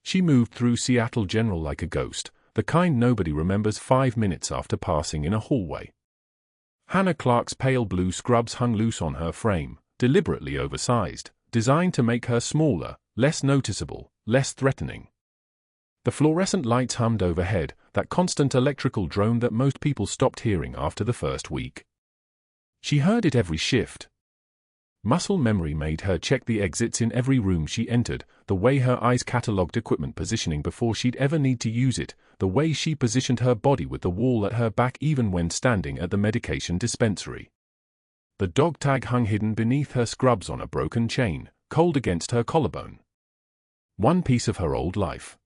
She moved through Seattle General like a ghost, the kind nobody remembers 5 minutes after passing in a hallway. Hannah Clarke's pale blue scrubs hung loose on her frame, deliberately oversized, designed to make her smaller, less noticeable, less threatening. The fluorescent lights hummed overhead, that constant electrical drone that most people stopped hearing after the first week. She heard it every shift. Muscle memory made her check the exits in every room she entered, the way her eyes catalogued equipment positioning before she'd ever need to use it, the way she positioned her body with the wall at her back even when standing at the medication dispensary. The dog tag hung hidden beneath her scrubs on a broken chain, cold against her collarbone. One piece of her old life.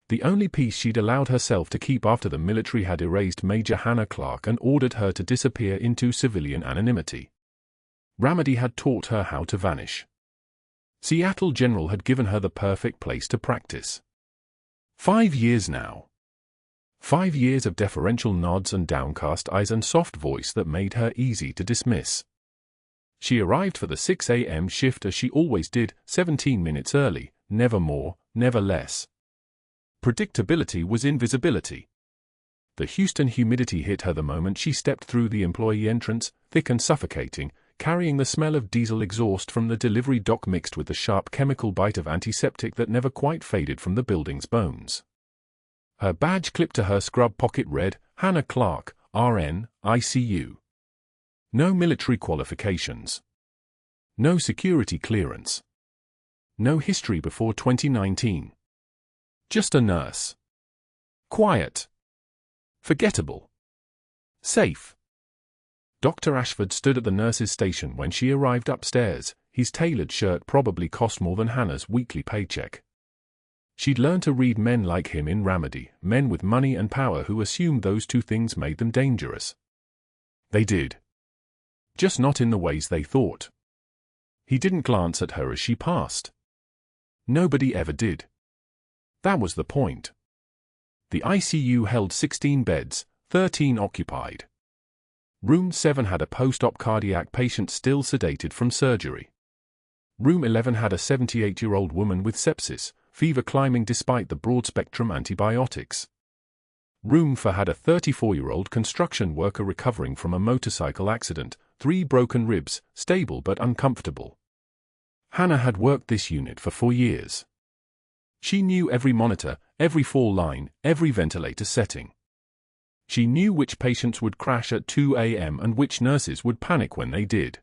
The only piece she'd allowed herself to keep after the military had erased Major Hannah Clarke and ordered her to disappear into civilian anonymity. Ramadi had taught her how to vanish. Seattle General had given her the perfect place to practice. 5 years now. 5 years of deferential nods and downcast eyes and soft voice that made her easy to dismiss. She arrived for the 6 a.m. shift as she always did, 17 minutes early, never more, never less. Predictability was invisibility. The Houston humidity hit her the moment she stepped through the employee entrance, thick and suffocating, carrying the smell of diesel exhaust from the delivery dock mixed with the sharp chemical bite of antiseptic that never quite faded from the building's bones. Her badge clipped to her scrub pocket read, Hannah Clarke, RN, ICU. No military qualifications. No security clearance. No history before 2019. Just a nurse. Quiet. Forgettable. Safe. Dr. Ashford stood at the nurse's station when she arrived upstairs. His tailored shirt probably cost more than Hannah's weekly paycheck. She'd learned to read men like him in Ramadi, men with money and power who assumed those two things made them dangerous. They did. Just not in the ways they thought. He didn't glance at her as she passed. Nobody ever did. That was the point. The ICU held 16 beds, 13 occupied. Room 7 had a post-op cardiac patient still sedated from surgery. Room 11 had a 78-year-old woman with sepsis, fever climbing despite the broad-spectrum antibiotics. Room 4 had a 34-year-old construction worker recovering from a motorcycle accident, 3 broken ribs, stable but uncomfortable. Hannah had worked this unit for 4 years. She knew every monitor, every fall line, every ventilator setting. She knew which patients would crash at 2 a.m. and which nurses would panic when they did.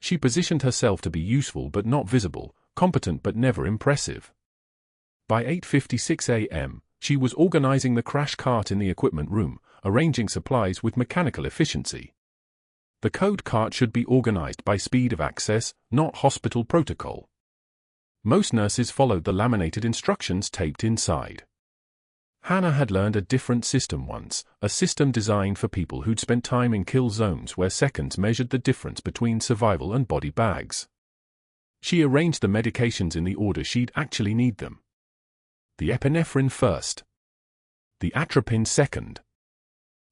She positioned herself to be useful but not visible, competent but never impressive. By 8:56 a.m., she was organizing the crash cart in the equipment room, arranging supplies with mechanical efficiency. The code cart should be organized by speed of access, not hospital protocol. Most nurses followed the laminated instructions taped inside. Hannah had learned a different system once, a system designed for people who'd spent time in kill zones where seconds measured the difference between survival and body bags. She arranged the medications in the order she'd actually need them. The epinephrine first. The atropine second.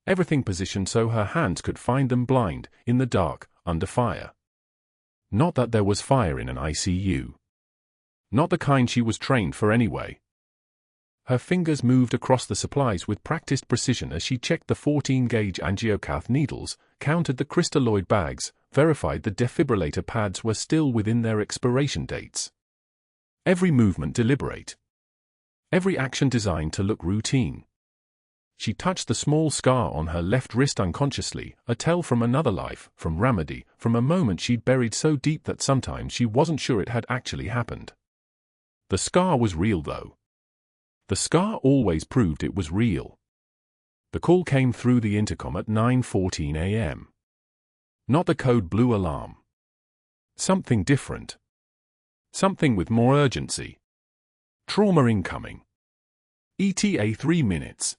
Everything positioned so her hands could find them blind, in the dark, under fire. Not that there was fire in an ICU. Not the kind she was trained for anyway. Her fingers moved across the supplies with practiced precision as she checked the 14-gauge angiocath needles, counted the crystalloid bags, verified the defibrillator pads were still within their expiration dates. Every movement deliberate. Every action designed to look routine. She touched the small scar on her left wrist unconsciously, a tell from another life, from Ramadi, from a moment she'd buried so deep that sometimes she wasn't sure it had actually happened. The scar was real though. The scar always proved it was real. The call came through the intercom at 9:14 a.m. Not the code blue alarm. Something different. Something with more urgency. Trauma incoming. ETA 3 minutes.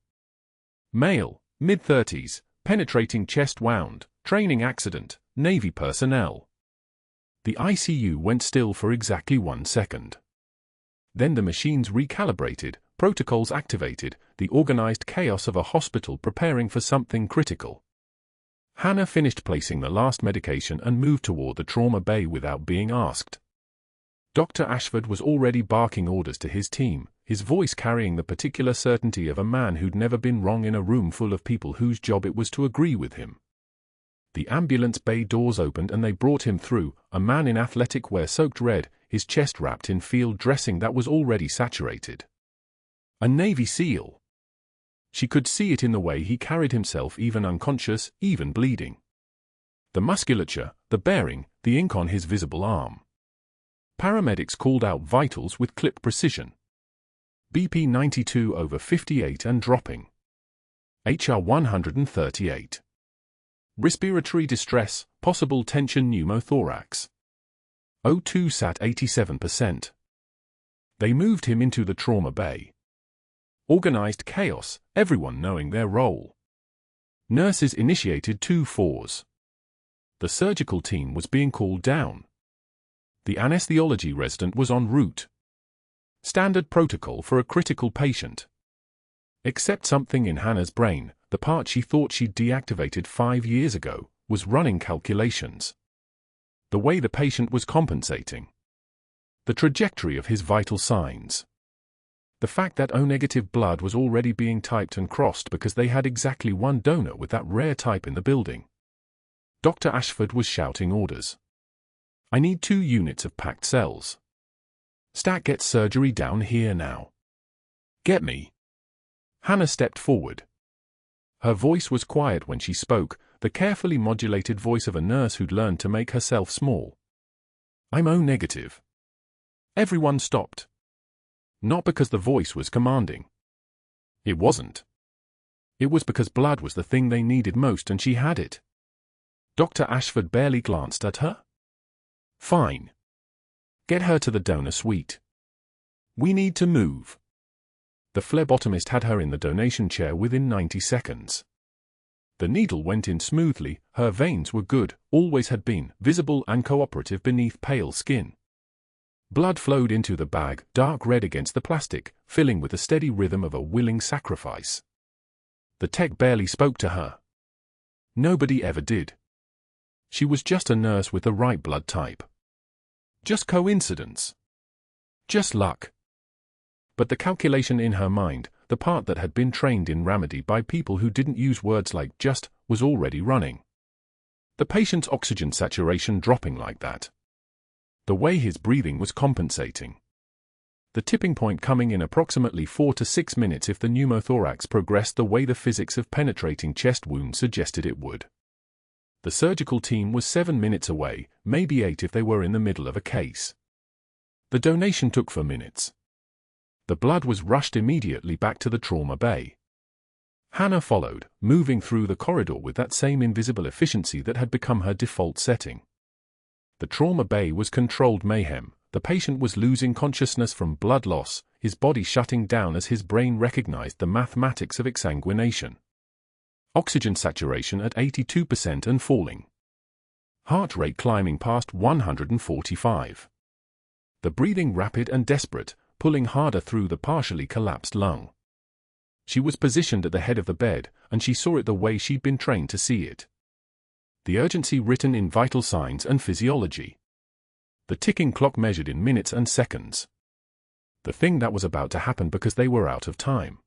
Male, mid-30s, penetrating chest wound, training accident, Navy personnel. The ICU went still for exactly 1 second. Then the machines recalibrated, protocols activated, the organized chaos of a hospital preparing for something critical. Hannah finished placing the last medication and moved toward the trauma bay without being asked. Dr. Ashford was already barking orders to his team, his voice carrying the particular certainty of a man who'd never been wrong in a room full of people whose job it was to agree with him. The ambulance bay doors opened and they brought him through, a man in athletic wear soaked red, his chest wrapped in field dressing that was already saturated. A Navy SEAL. She could see it in the way he carried himself, even unconscious, even bleeding. The musculature, the bearing, the ink on his visible arm. Paramedics called out vitals with clip precision. BP 92/58 and dropping. HR 138. Respiratory distress, possible tension pneumothorax. O2 sat 87%. They moved him into the trauma bay. Organized chaos, everyone knowing their role. Nurses initiated 2-4s. The surgical team was being called down. The anesthesiology resident was en route. Standard protocol for a critical patient. Except something in Hannah's brain, the part she thought she'd deactivated 5 years ago, was running calculations. The way the patient was compensating. The trajectory of his vital signs. The fact that O-negative blood was already being typed and crossed because they had exactly one donor with that rare type in the building. Dr. Ashford was shouting orders. I need 2 units of packed cells. Stat, get surgery down here now. Get me. Hannah stepped forward. Her voice was quiet when she spoke, the carefully modulated voice of a nurse who'd learned to make herself small. I'm O-negative. Everyone stopped. Not because the voice was commanding. It wasn't. It was because blood was the thing they needed most and she had it. Dr. Ashford barely glanced at her. Fine. Get her to the donor suite. We need to move. The phlebotomist had her in the donation chair within 90 seconds. The needle went in smoothly, her veins were good, always had been, visible and cooperative beneath pale skin. Blood flowed into the bag, dark red against the plastic, filling with the steady rhythm of a willing sacrifice. The tech barely spoke to her. Nobody ever did. She was just a nurse with the right blood type. Just coincidence. Just luck. But the calculation in her mind, the part that had been trained in Ramadi by people who didn't use words like just, was already running. The patient's oxygen saturation dropping like that. The way his breathing was compensating. The tipping point coming in approximately 4 to 6 minutes if the pneumothorax progressed the way the physics of penetrating chest wounds suggested it would. The surgical team was 7 minutes away, maybe 8 if they were in the middle of a case. The donation took 4 minutes. The blood was rushed immediately back to the trauma bay. Hannah followed, moving through the corridor with that same invisible efficiency that had become her default setting. The trauma bay was controlled mayhem. The patient was losing consciousness from blood loss, his body shutting down as his brain recognized the mathematics of exsanguination. Oxygen saturation at 82% and falling. Heart rate climbing past 145. The breathing rapid and desperate, pulling harder through the partially collapsed lung. She was positioned at the head of the bed, and she saw it the way she'd been trained to see it. The urgency written in vital signs and physiology. The ticking clock measured in minutes and seconds. The thing that was about to happen because they were out of time.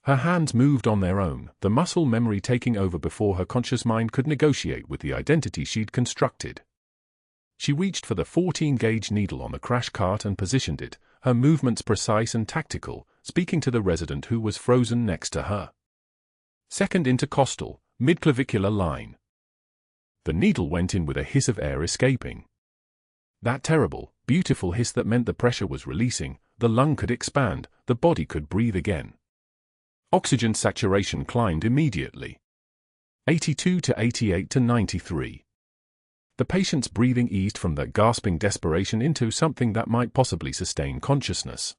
Her hands moved on their own, the muscle memory taking over before her conscious mind could negotiate with the identity she'd constructed. She reached for the 14-gauge needle on the crash cart and positioned it, her movements precise and tactical, speaking to the resident who was frozen next to her. Second intercostal, midclavicular line. The needle went in with a hiss of air escaping. That terrible, beautiful hiss that meant the pressure was releasing, the lung could expand, the body could breathe again. Oxygen saturation climbed immediately. 82 to 88 to 93. The patient's breathing eased from that gasping desperation into something that might possibly sustain consciousness.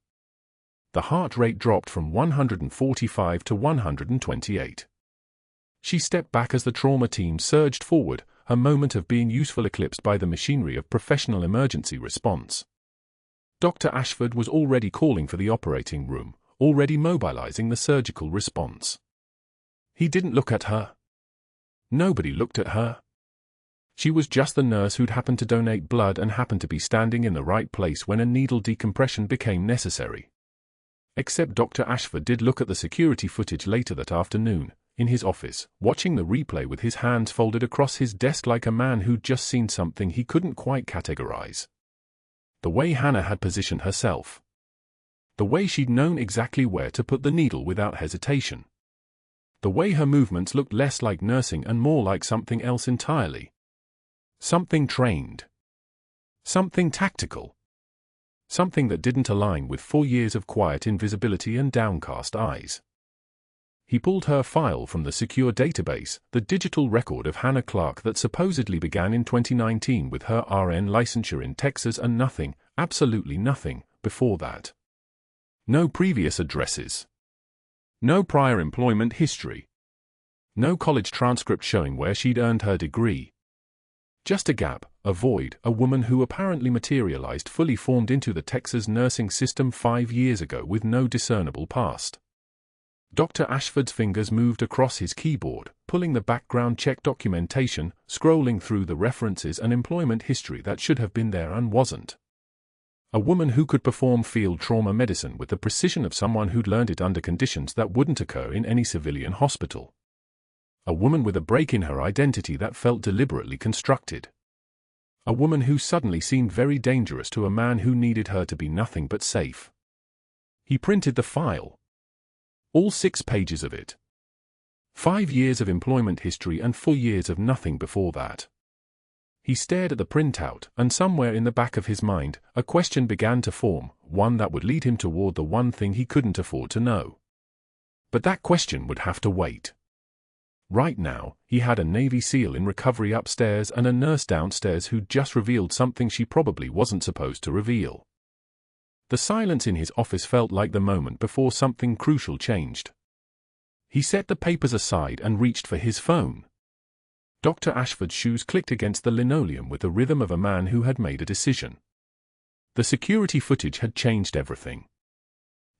The heart rate dropped from 145 to 128. She stepped back as the trauma team surged forward, her moment of being useful eclipsed by the machinery of professional emergency response. Dr. Ashford was already calling for the operating room, already mobilizing the surgical response. He didn't look at her. Nobody looked at her. She was just the nurse who'd happened to donate blood and happened to be standing in the right place when a needle decompression became necessary. Except Dr. Ashford did look at the security footage later that afternoon, in his office, watching the replay with his hands folded across his desk like a man who'd just seen something he couldn't quite categorize. The way Hannah had positioned herself. The way she'd known exactly where to put the needle without hesitation. The way her movements looked less like nursing and more like something else entirely. Something trained. Something tactical. Something that didn't align with 4 years of quiet invisibility and downcast eyes. He pulled her file from the secure database, the digital record of Hannah Clarke that supposedly began in 2019 with her RN licensure in Texas and nothing, absolutely nothing, before that. No previous addresses. No prior employment history. No college transcript showing where she'd earned her degree. Just a gap, a void, a woman who apparently materialized fully formed into the Texas nursing system 5 years ago with no discernible past. Dr. Ashford's fingers moved across his keyboard, pulling the background check documentation, scrolling through the references and employment history that should have been there and wasn't. A woman who could perform field trauma medicine with the precision of someone who'd learned it under conditions that wouldn't occur in any civilian hospital. A woman with a break in her identity that felt deliberately constructed. A woman who suddenly seemed very dangerous to a man who needed her to be nothing but safe. He printed the file. All 6 pages of it. 5 years of employment history and 4 years of nothing before that. He stared at the printout, and somewhere in the back of his mind, a question began to form, one that would lead him toward the one thing he couldn't afford to know. But that question would have to wait. Right now, he had a Navy SEAL in recovery upstairs and a nurse downstairs who'd just revealed something she probably wasn't supposed to reveal. The silence in his office felt like the moment before something crucial changed. He set the papers aside and reached for his phone. Dr. Ashford's shoes clicked against the linoleum with the rhythm of a man who had made a decision. The security footage had changed everything.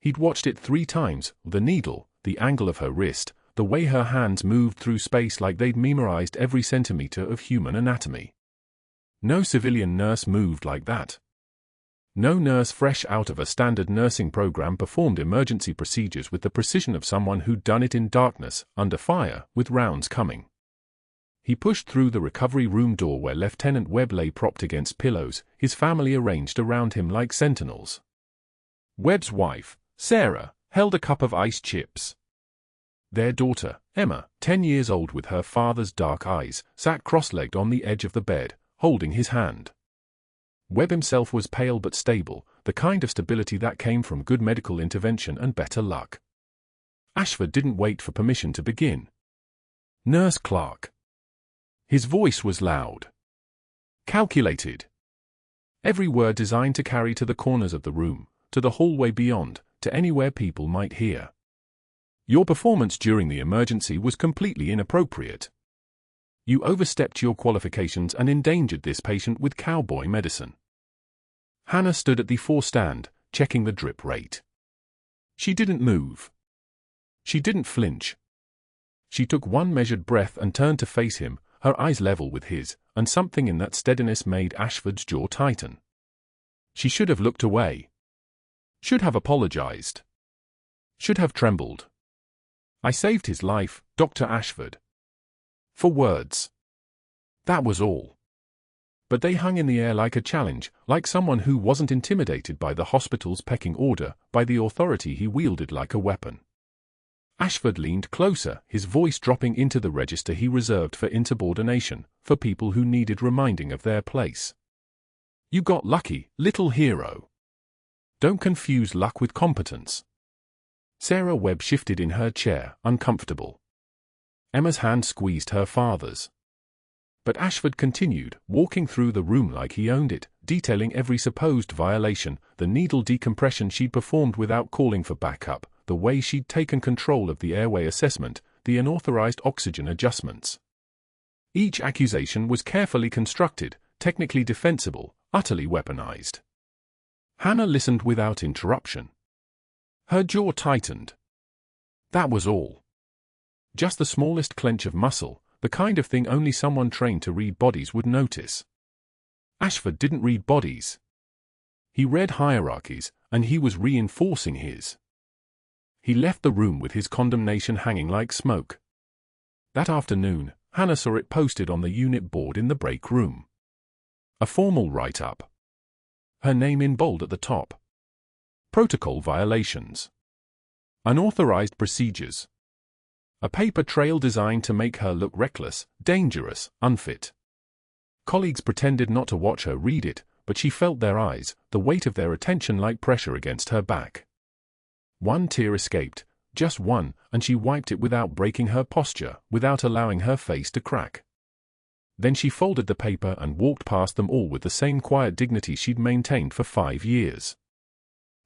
He'd watched it 3 times, the needle, the angle of her wrist, the way her hands moved through space like they'd memorized every centimeter of human anatomy. No civilian nurse moved like that. No nurse fresh out of a standard nursing program performed emergency procedures with the precision of someone who'd done it in darkness, under fire, with rounds coming. He pushed through the recovery room door where Lieutenant Webb lay propped against pillows, his family arranged around him like sentinels. Webb's wife, Sarah, held a cup of ice chips. Their daughter, Emma, 10 years old with her father's dark eyes, sat cross-legged on the edge of the bed, holding his hand. Webb himself was pale but stable, the kind of stability that came from good medical intervention and better luck. Ashford didn't wait for permission to begin. Nurse Clarke. His voice was loud. Calculated. Every word designed to carry to the corners of the room, to the hallway beyond, to anywhere people might hear. Your performance during the emergency was completely inappropriate. You overstepped your qualifications and endangered this patient with cowboy medicine. Hannah stood at the forestand, checking the drip rate. She didn't move. She didn't flinch. She took one measured breath and turned to face him, her eyes level with his, and something in that steadiness made Ashford's jaw tighten. She should have looked away. Should have apologized. Should have trembled. I saved his life, Dr. Ashford. For words. That was all. But they hung in the air like a challenge, like someone who wasn't intimidated by the hospital's pecking order, by the authority he wielded like a weapon. Ashford leaned closer, his voice dropping into the register he reserved for insubordination, for people who needed reminding of their place. You got lucky, little hero. Don't confuse luck with competence. Sarah Webb shifted in her chair, uncomfortable. Emma's hand squeezed her father's. But Ashford continued, walking through the room like he owned it, detailing every supposed violation, the needle decompression she'd performed without calling for backup, the way she'd taken control of the airway assessment, the unauthorized oxygen adjustments. Each accusation was carefully constructed, technically defensible, utterly weaponized. Hannah listened without interruption. Her jaw tightened. That was all. Just the smallest clench of muscle, the kind of thing only someone trained to read bodies would notice. Ashford didn't read bodies. He read hierarchies, and he was reinforcing his. He left the room with his condemnation hanging like smoke. That afternoon, Hannah saw it posted on the unit board in the break room. A formal write-up. Her name in bold at the top. Protocol violations. Unauthorized procedures. A paper trail designed to make her look reckless, dangerous, unfit. Colleagues pretended not to watch her read it, but she felt their eyes, the weight of their attention like pressure against her back. One tear escaped, just one, and she wiped it without breaking her posture, without allowing her face to crack. Then she folded the paper and walked past them all with the same quiet dignity she'd maintained for 5 years.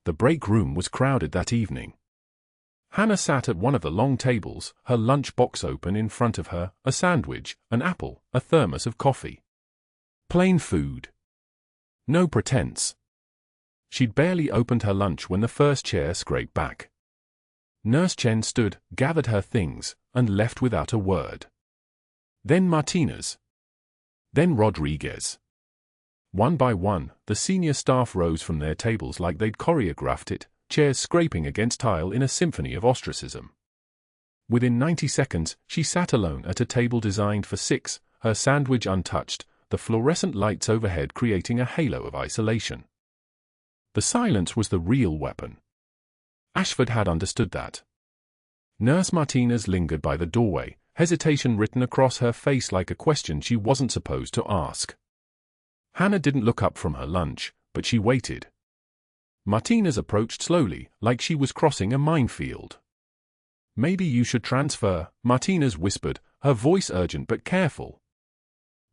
The break room was crowded that evening. Hannah sat at one of the long tables, her lunch box open in front of her, a sandwich, an apple, a thermos of coffee. Plain food. No pretense. She'd barely opened her lunch when the first chair scraped back. Nurse Chen stood, gathered her things, and left without a word. Then Martinez. Then Rodriguez. One by one, the senior staff rose from their tables like they'd choreographed it, chairs scraping against tile in a symphony of ostracism. Within 90 seconds, she sat alone at a table designed for 6, her sandwich untouched, the fluorescent lights overhead creating a halo of isolation. The silence was the real weapon. Ashford had understood that. Nurse Martinez lingered by the doorway, hesitation written across her face like a question she wasn't supposed to ask. Hannah didn't look up from her lunch, but she waited. Martinez approached slowly, like she was crossing a minefield. "Maybe you should transfer," Martinez whispered, her voice urgent but careful.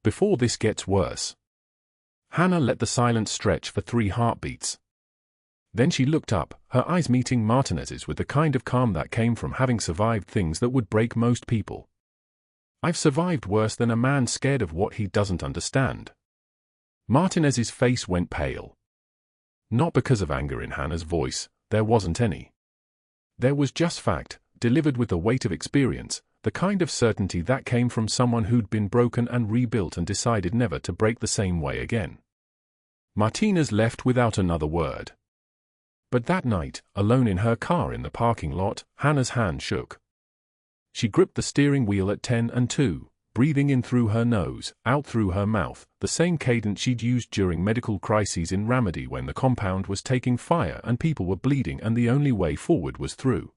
"Before this gets worse." Hannah let the silence stretch for 3 heartbeats. Then she looked up, her eyes meeting Martinez's with the kind of calm that came from having survived things that would break most people. "I've survived worse than a man scared of what he doesn't understand." Martinez's face went pale. Not because of anger in Hannah's voice, there wasn't any. There was just fact, delivered with the weight of experience, the kind of certainty that came from someone who'd been broken and rebuilt and decided never to break the same way again. Martinez left without another word. But that night, alone in her car in the parking lot, Hannah's hand shook. She gripped the steering wheel at 10 and 2, breathing in through her nose, out through her mouth, the same cadence she'd used during medical crises in Ramadi when the compound was taking fire and people were bleeding and the only way forward was through.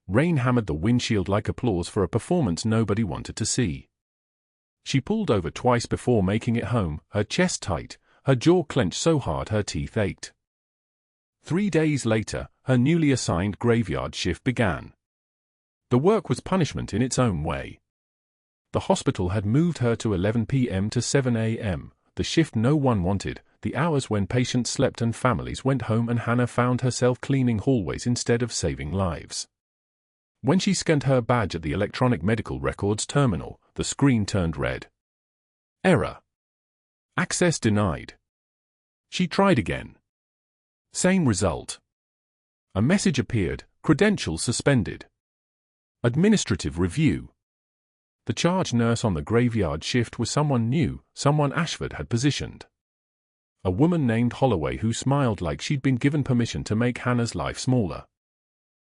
Rain hammered the windshield like applause for a performance nobody wanted to see. She pulled over twice before making it home, her chest tight, her jaw clenched so hard her teeth ached. 3 days later, her newly assigned graveyard shift began. The work was punishment in its own way. The hospital had moved her to 11 p.m. to 7 a.m., the shift no one wanted, the hours when patients slept and families went home, and Hannah found herself cleaning hallways instead of saving lives. When she scanned her badge at the electronic medical records terminal, the screen turned red. Error. Access denied. She tried again. Same result. A message appeared, credentials suspended. Administrative review. The charge nurse on the graveyard shift was someone new, someone Ashford had positioned. A woman named Holloway who smiled like she'd been given permission to make Hannah's life smaller.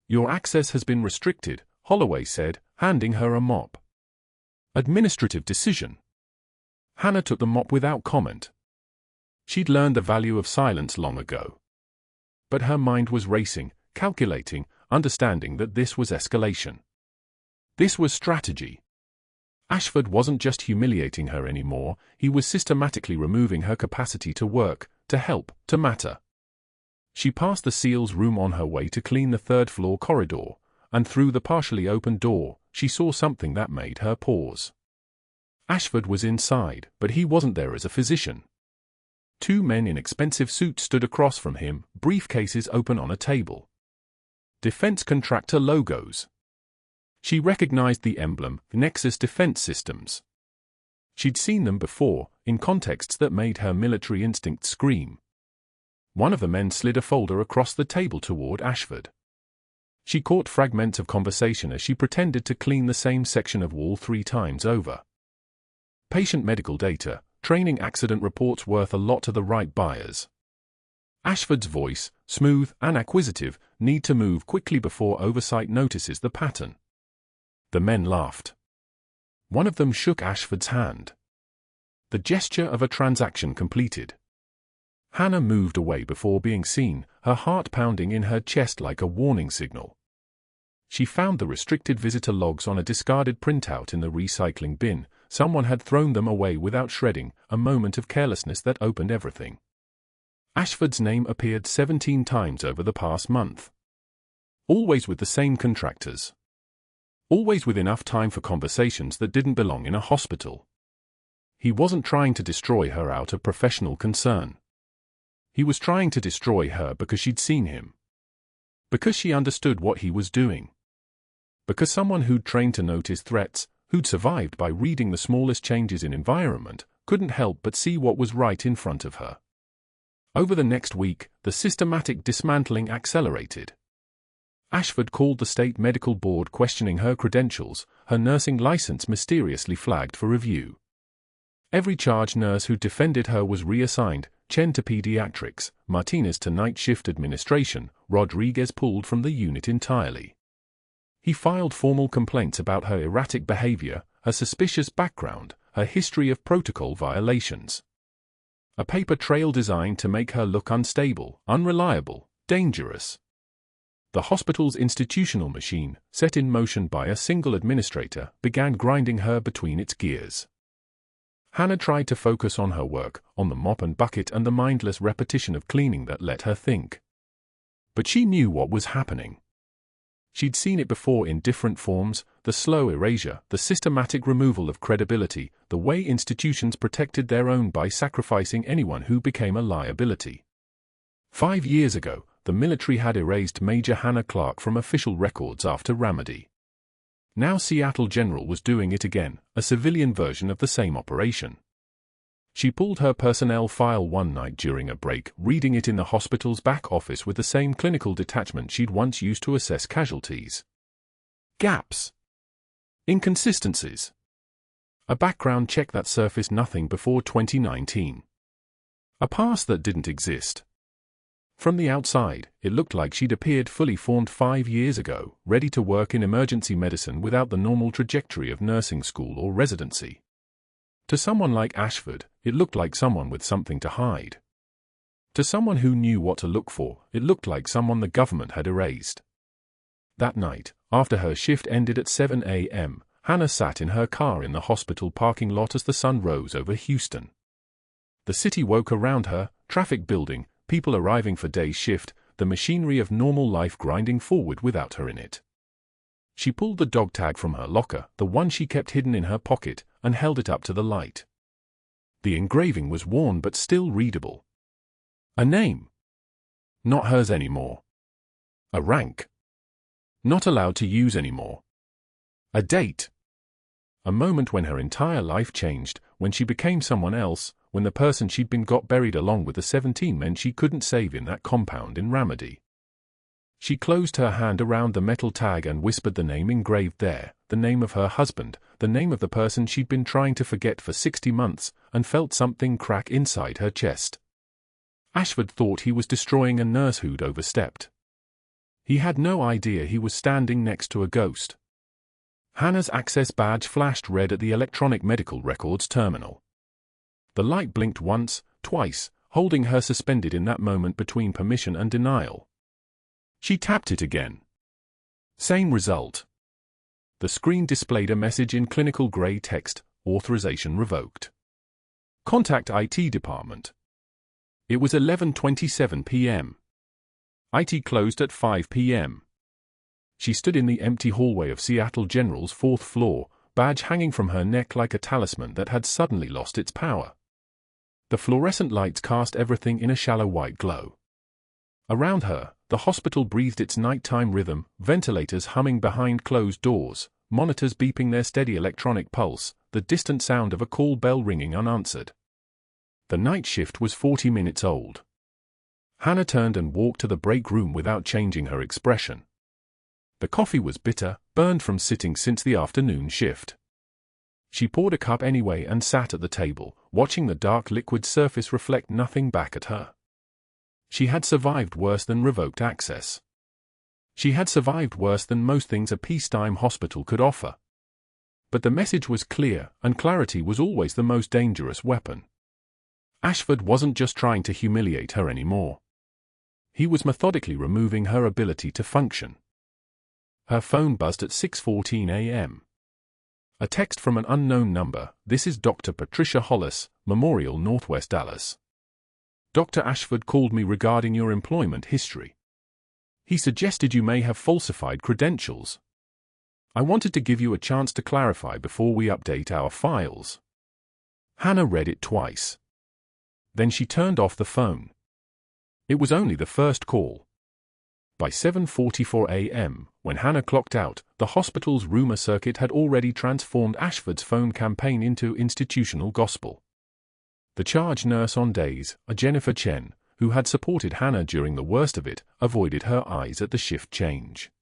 "Your access has been restricted," Holloway said, handing her a mop. Administrative decision. Hannah took the mop without comment. She'd learned the value of silence long ago. But her mind was racing, calculating, understanding that this was escalation. This was strategy. Ashford wasn't just humiliating her anymore, he was systematically removing her capacity to work, to help, to matter. She passed the seals room on her way to clean the 3rd-floor corridor, and through the partially open door, she saw something that made her pause. Ashford was inside, but he wasn't there as a physician. 2 men in expensive suits stood across from him, briefcases open on a table. Defense contractor logos. She recognized the emblem, Nexus Defense Systems. She'd seen them before, in contexts that made her military instinct scream. One of the men slid a folder across the table toward Ashford. She caught fragments of conversation as she pretended to clean the same section of wall 3 times over. Patient medical data, training accident reports worth a lot to the right buyers. Ashford's voice, smooth and acquisitive, need to move quickly before oversight notices the pattern. The men laughed. One of them shook Ashford's hand. The gesture of a transaction completed. Hannah moved away before being seen, her heart pounding in her chest like a warning signal. She found the restricted visitor logs on a discarded printout in the recycling bin. Someone had thrown them away without shredding, a moment of carelessness that opened everything. Ashford's name appeared 17 times over the past month. Always with the same contractors. Always with enough time for conversations that didn't belong in a hospital. He wasn't trying to destroy her out of professional concern. He was trying to destroy her because she'd seen him. Because she understood what he was doing. Because someone who'd trained to notice threats, who'd survived by reading the smallest changes in environment, couldn't help but see what was right in front of her. Over the next week, the systematic dismantling accelerated. Ashford called the state medical board questioning her credentials, her nursing license mysteriously flagged for review. Every charge nurse who defended her was reassigned, Chen to pediatrics, Martinez to night shift administration, Rodriguez pulled from the unit entirely. He filed formal complaints about her erratic behavior, her suspicious background, her history of protocol violations. A paper trail designed to make her look unstable, unreliable, dangerous. The hospital's institutional machine, set in motion by a single administrator, began grinding her between its gears. Hannah tried to focus on her work, on the mop and bucket and the mindless repetition of cleaning that let her think. But she knew what was happening. She'd seen it before in different forms, the slow erasure, the systematic removal of credibility, the way institutions protected their own by sacrificing anyone who became a liability. 5 years ago, the military had erased Major Hannah Clarke from official records after Ramadi. Now Seattle General was doing it again, a civilian version of the same operation. She pulled her personnel file one night during a break, reading it in the hospital's back office with the same clinical detachment she'd once used to assess casualties. Gaps. Inconsistencies. A background check that surfaced nothing before 2019. A past that didn't exist. From the outside, it looked like she'd appeared fully formed 5 years ago, ready to work in emergency medicine without the normal trajectory of nursing school or residency. To someone like Ashford, it looked like someone with something to hide. To someone who knew what to look for, it looked like someone the government had erased. That night, after her shift ended at 7 a.m., Hannah sat in her car in the hospital parking lot as the sun rose over Houston. The city woke around her, traffic building, people arriving for day shift, the machinery of normal life grinding forward without her in it. She pulled the dog tag from her locker, the one she kept hidden in her pocket, and held it up to the light. The engraving was worn but still readable. A name. Not hers anymore. A rank. Not allowed to use anymore. A date. A moment when her entire life changed, when she became someone else, when the person she'd been got buried along with the 17 men she couldn't save in that compound in Ramadi. She closed her hand around the metal tag and whispered the name engraved there, the name of her husband, the name of the person she'd been trying to forget for 60 months, and felt something crack inside her chest. Ashford thought he was destroying a nurse who'd overstepped. He had no idea he was standing next to a ghost. Hannah's access badge flashed red at the electronic medical records terminal. The light blinked once, twice, holding her suspended in that moment between permission and denial. She tapped it again. Same result. The screen displayed a message in clinical gray text, authorization revoked. Contact IT department. It was 11:27 p.m. IT closed at 5 p.m. She stood in the empty hallway of Seattle General's 4th floor, badge hanging from her neck like a talisman that had suddenly lost its power. The fluorescent lights cast everything in a shallow white glow. Around her, the hospital breathed its nighttime rhythm, ventilators humming behind closed doors, monitors beeping their steady electronic pulse, the distant sound of a call bell ringing unanswered. The night shift was 40 minutes old. Hannah turned and walked to the break room without changing her expression. The coffee was bitter, burned from sitting since the afternoon shift. She poured a cup anyway and sat at the table, watching the dark liquid surface reflect nothing back at her. She had survived worse than revoked access. She had survived worse than most things a peacetime hospital could offer. But the message was clear, and clarity was always the most dangerous weapon. Ashford wasn't just trying to humiliate her anymore. He was methodically removing her ability to function. Her phone buzzed at 6:14 a.m. A text from an unknown number. "This is Dr. Patricia Hollis, Memorial Northwest Dallas. Dr. Ashford called me regarding your employment history. He suggested you may have falsified credentials. I wanted to give you a chance to clarify before we update our files." Hannah read it twice. Then she turned off the phone. It was only the first call. By 7:44 a.m., when Hannah clocked out, the hospital's rumor circuit had already transformed Ashford's phone campaign into institutional gospel. The charge nurse on days, a Jennifer Chen, who had supported Hannah during the worst of it, avoided her eyes at the shift change.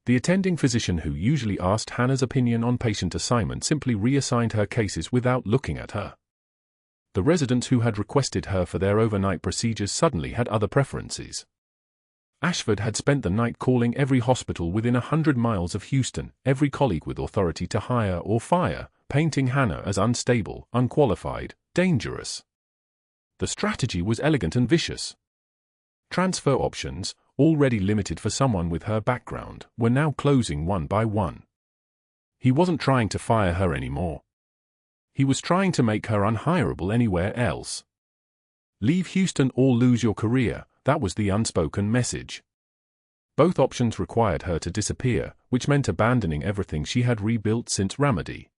The attending physician who usually asked Hannah's opinion on patient assignment simply reassigned her cases without looking at her. The residents who had requested her for their overnight procedures suddenly had other preferences. Ashford had spent the night calling every hospital within 100 miles of Houston, every colleague with authority to hire or fire, painting Hannah as unstable, unqualified, dangerous. The strategy was elegant and vicious. Transfer options, already limited for someone with her background, were now closing one by one. He wasn't trying to fire her anymore. He was trying to make her unhireable anywhere else. Leave Houston or lose your career, that was the unspoken message. Both options required her to disappear, which meant abandoning everything she had rebuilt since Ramadi.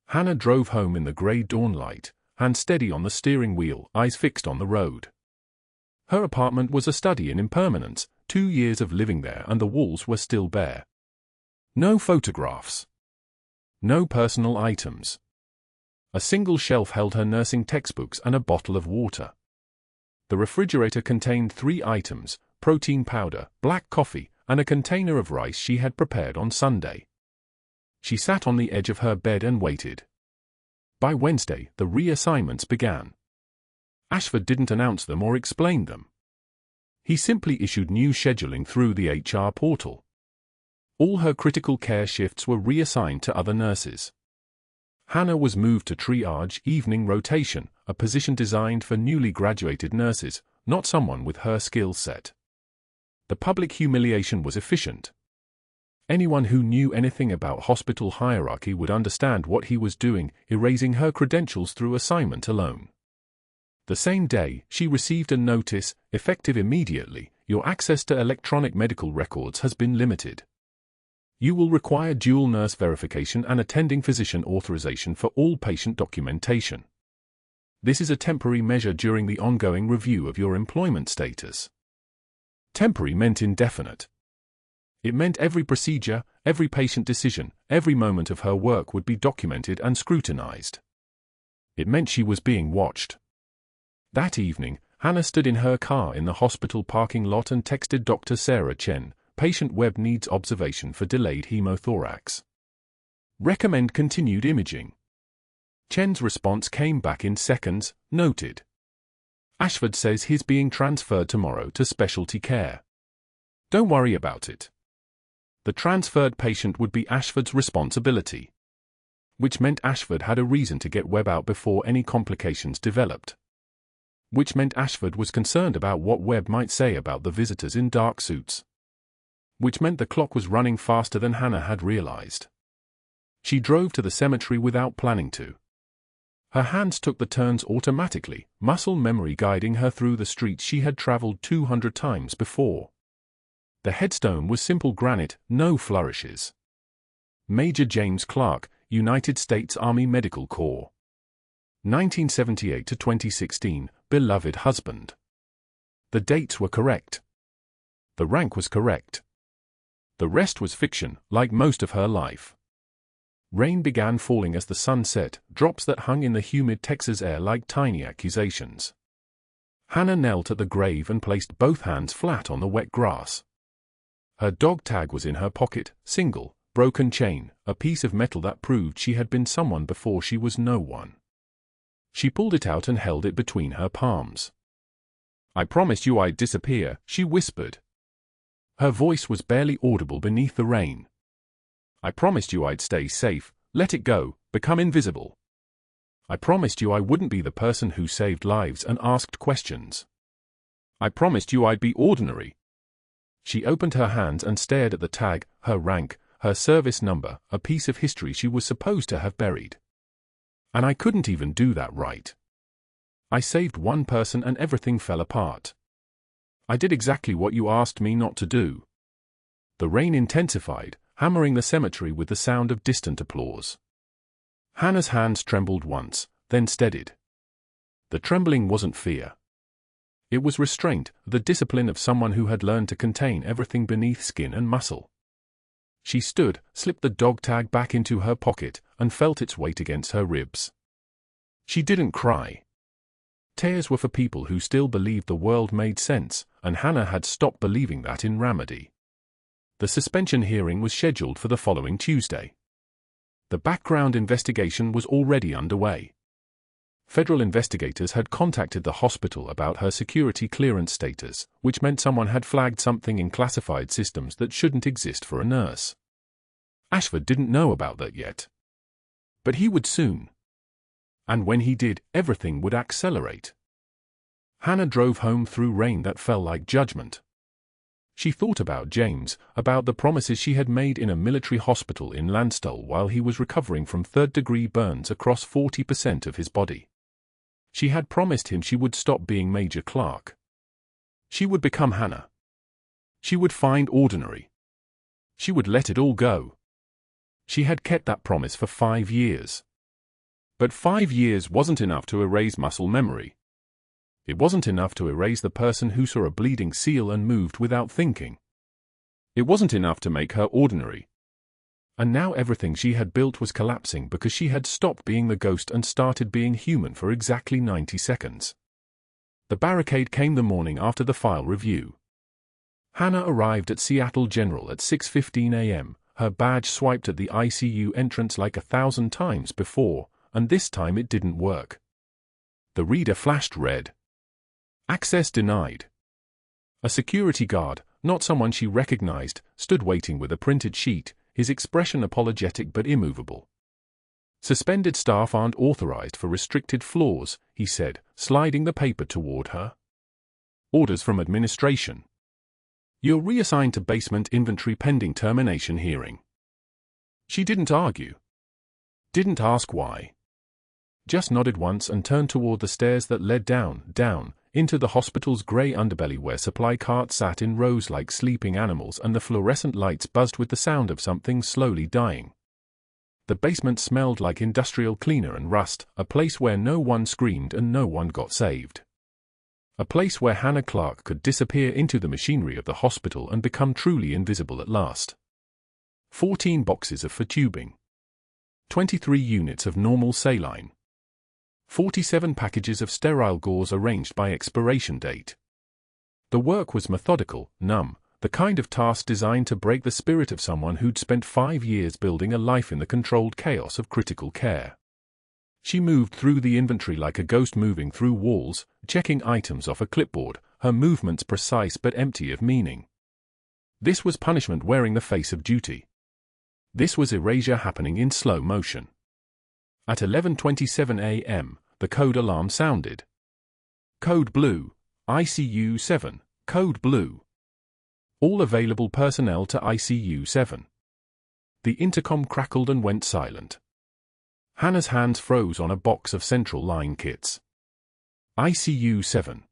Hannah drove home in the grey dawn light, hand steady on the steering wheel, eyes fixed on the road. Her apartment was a study in impermanence, 2 years of living there, and the walls were still bare. No photographs. No personal items. A single shelf held her nursing textbooks and a bottle of water. The refrigerator contained 3 items: protein powder, black coffee, and a container of rice she had prepared on Sunday. She sat on the edge of her bed and waited. By Wednesday, the reassignments began. Ashford didn't announce them or explain them. He simply issued new scheduling through the HR portal. All her critical care shifts were reassigned to other nurses. Hannah was moved to triage evening rotation, a position designed for newly graduated nurses, not someone with her skill set. The public humiliation was efficient. Anyone who knew anything about hospital hierarchy would understand what he was doing, erasing her credentials through assignment alone. The same day, she received a notice, effective immediately: your access to electronic medical records has been limited. You will require dual nurse verification and attending physician authorization for all patient documentation. This is a temporary measure during the ongoing review of your employment status. Temporary meant indefinite. It meant every procedure, every patient decision, every moment of her work would be documented and scrutinized. It meant she was being watched. That evening, Hannah stood in her car in the hospital parking lot and texted Dr. Sarah Chen, "Patient Webb needs observation for delayed hemothorax. Recommend continued imaging." Chen's response came back in seconds, noted. "Ashford says he's being transferred tomorrow to specialty care. Don't worry about it." The transferred patient would be Ashford's responsibility. Which meant Ashford had a reason to get Webb out before any complications developed. Which meant Ashford was concerned about what Webb might say about the visitors in dark suits. Which meant the clock was running faster than Hannah had realized. She drove to the cemetery without planning to. Her hands took the turns automatically, muscle memory guiding her through the streets she had traveled 200 times before. The headstone was simple granite, no flourishes. Major James Clarke, United States Army Medical Corps. 1978 to 2016, beloved husband. The dates were correct. The rank was correct. The rest was fiction, like most of her life. Rain began falling as the sun set, drops that hung in the humid Texas air like tiny accusations. Hannah knelt at the grave and placed both hands flat on the wet grass. Her dog tag was in her pocket, single, broken chain, a piece of metal that proved she had been someone before she was no one. She pulled it out and held it between her palms. "I promised you I'd disappear," she whispered. Her voice was barely audible beneath the rain. "I promised you I'd stay safe, let it go, become invisible. I promised you I wouldn't be the person who saved lives and asked questions. I promised you I'd be ordinary." She opened her hands and stared at the tag, her rank, her service number, a piece of history she was supposed to have buried. "And I couldn't even do that right. I saved one person and everything fell apart. I did exactly what you asked me not to do." The rain intensified, hammering the cemetery with the sound of distant applause. Hannah's hands trembled once, then steadied. The trembling wasn't fear. It was restraint, the discipline of someone who had learned to contain everything beneath skin and muscle. She stood, slipped the dog tag back into her pocket, and felt its weight against her ribs. She didn't cry. Tears were for people who still believed the world made sense, and Hannah had stopped believing that in Ramadi. The suspension hearing was scheduled for the following Tuesday. The background investigation was already underway. Federal investigators had contacted the hospital about her security clearance status, which meant someone had flagged something in classified systems that shouldn't exist for a nurse. Ashford didn't know about that yet. But he would soon. And when he did, everything would accelerate. Hannah drove home through rain that fell like judgment. She thought about James, about the promises she had made in a military hospital in Landstuhl while he was recovering from third-degree burns across 40% of his body. She had promised him she would stop being Major Clarke. She would become Hannah. She would find ordinary. She would let it all go. She had kept that promise for 5 years. But 5 years wasn't enough to erase muscle memory. It wasn't enough to erase the person who saw a bleeding seal and moved without thinking. It wasn't enough to make her ordinary. And now everything she had built was collapsing because she had stopped being the ghost and started being human for exactly 90 seconds. The barricade came the morning after the file review. Hannah arrived at Seattle General at 6:15 a.m., her badge swiped at the ICU entrance like 1,000 times before, and this time it didn't work. The reader flashed red. Access denied. A security guard, not someone she recognized, stood waiting with a printed sheet, his expression apologetic but immovable. "Suspended staff aren't authorized for restricted floors," he said, sliding the paper toward her. "Orders from administration. You're reassigned to basement inventory pending termination hearing." She didn't argue. Didn't ask why. Just nodded once and turned toward the stairs that led down, into the hospital's grey underbelly where supply carts sat in rows like sleeping animals and the fluorescent lights buzzed with the sound of something slowly dying. The basement smelled like industrial cleaner and rust, a place where no one screamed and no one got saved. A place where Hannah Clarke could disappear into the machinery of the hospital and become truly invisible at last. 14 boxes of for tubing. 23 units of normal saline. 47 packages of sterile gauze arranged by expiration date. The work was methodical, numb, the kind of task designed to break the spirit of someone who'd spent 5 years building a life in the controlled chaos of critical care. She moved through the inventory like a ghost moving through walls, checking items off a clipboard, her movements precise but empty of meaning. This was punishment wearing the face of duty. This was erasure happening in slow motion. At 11:27 a.m., the code alarm sounded. Code Blue, ICU 7, Code Blue. All available personnel to ICU 7. The intercom crackled and went silent. Hannah's hands froze on a box of central line kits. ICU 7.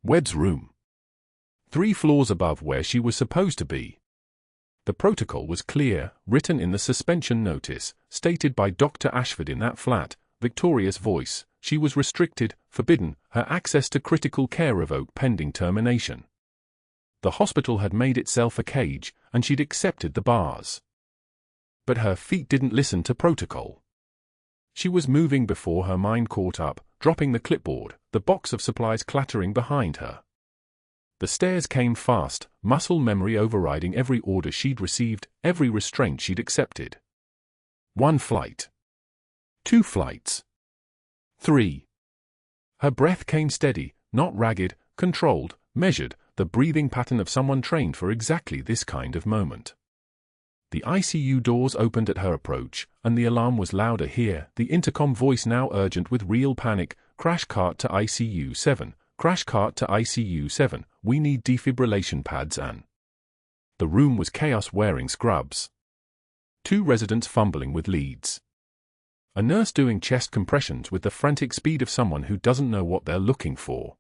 Webb's room. 3 floors above where she was supposed to be. The protocol was clear, written in the suspension notice, stated by Dr. Ashford in that flat, victorious voice. She was restricted, forbidden, her access to critical care revoked pending termination. The hospital had made itself a cage, and she'd accepted the bars. But her feet didn't listen to protocol. She was moving before her mind caught up, dropping the clipboard, the box of supplies clattering behind her. The stares came fast, muscle memory overriding every order she'd received, every restraint she'd accepted. 1 flight. 2 flights. 3. Her breath came steady, not ragged, controlled, measured, the breathing pattern of someone trained for exactly this kind of moment. The ICU doors opened at her approach, and the alarm was louder here, the intercom voice now urgent with real panic. Crash cart to ICU 7. Crash cart to ICU 7. We need defibrillation pads and... The room was chaos wearing scrubs. 2 residents fumbling with leads. A nurse doing chest compressions with the frantic speed of someone who doesn't know what they're looking for.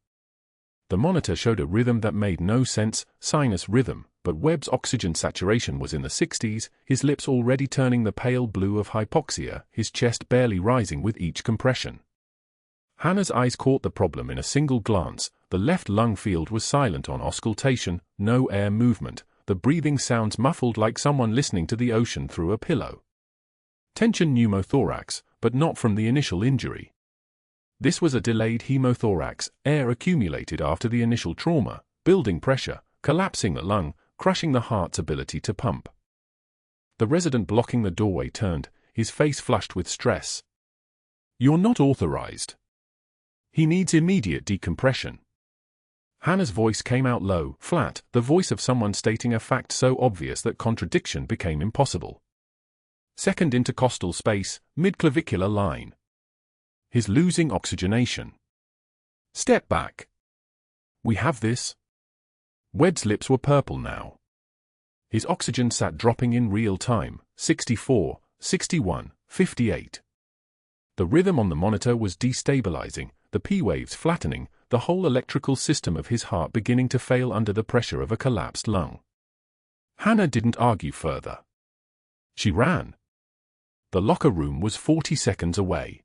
The monitor showed a rhythm that made no sense, sinus rhythm, but Webb's oxygen saturation was in the 60s, his lips already turning the pale blue of hypoxia, his chest barely rising with each compression. Hannah's eyes caught the problem in a single glance. The left lung field was silent on auscultation, no air movement, the breathing sounds muffled like someone listening to the ocean through a pillow. Tension pneumothorax, but not from the initial injury. This was a delayed hemothorax, air accumulated after the initial trauma, building pressure, collapsing the lung, crushing the heart's ability to pump. The resident blocking the doorway turned, his face flushed with stress. "You're not authorized. He needs immediate decompression." Hannah's voice came out low, flat, the voice of someone stating a fact so obvious that contradiction became impossible. "Second intercostal space, midclavicular line. He's losing oxygenation. Step back. We have this." Webb's lips were purple now. His oxygen sat dropping in real time, 64, 61, 58. The rhythm on the monitor was destabilizing, the P-waves flattening, the whole electrical system of his heart beginning to fail under the pressure of a collapsed lung. Hannah didn't argue further. She ran. The locker room was 40 seconds away.